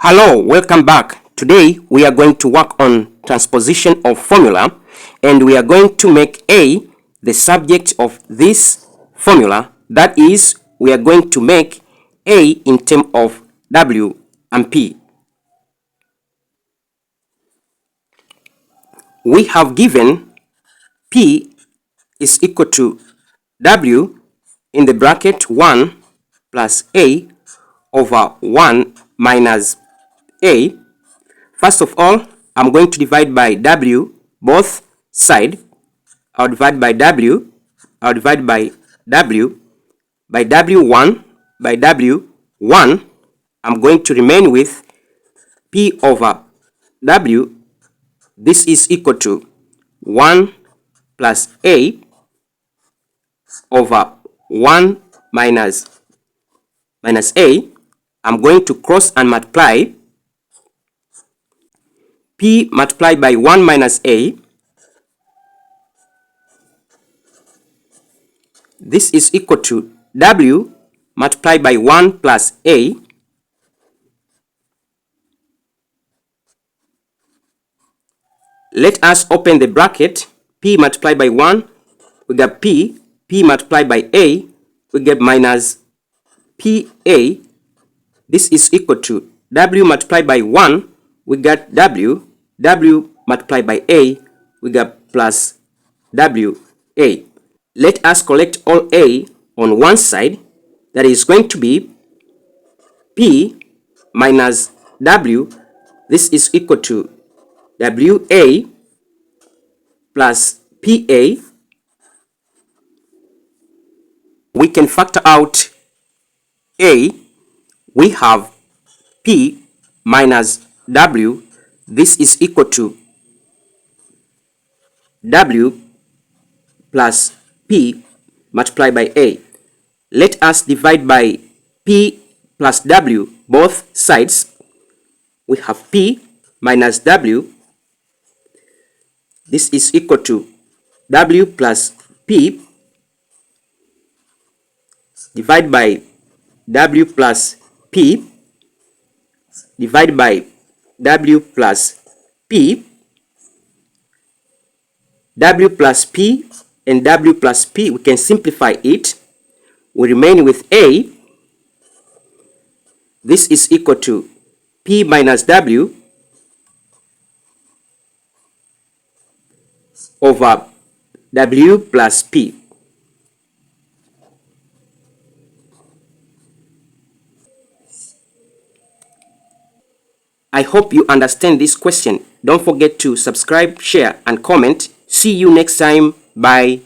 Hello, welcome back. Today we are going to work on transposition of formula, and we are going to make A the subject of this formula. That is, we are going to make A in terms of W and P. We have given P is equal to W in the bracket 1 plus A over 1 minus A. First of all, I'm going to divide by W both sides. I'll divide by W, I'll divide by W, by W1, by W1. I'm going to remain with P over W. This is equal to 1 plus A over 1 minus A. I'm going to cross and multiply. P multiplied by 1 minus A. This is equal to W multiplied by 1 plus A. Let us open the bracket. P multiplied by 1, we get P. P multiplied by A, we get minus PA. This is equal to W multiplied by 1, we get W. W multiplied by A, we get plus WA. Let us collect all A on one side. That is going to be P minus W. This is equal to WA plus PA. We can factor out A. We have P minus W. This is equal to W plus P multiplied by A. Let us divide by P plus W both sides. We have P minus W. This is equal to W plus P. Divide by W plus P. Divide by W plus P. W plus P and W plus P, we can simplify it. We remain with A. This is equal to P minus W over W plus P. I hope you understand this question. Don't forget to subscribe, share, and comment. See you next time. Bye.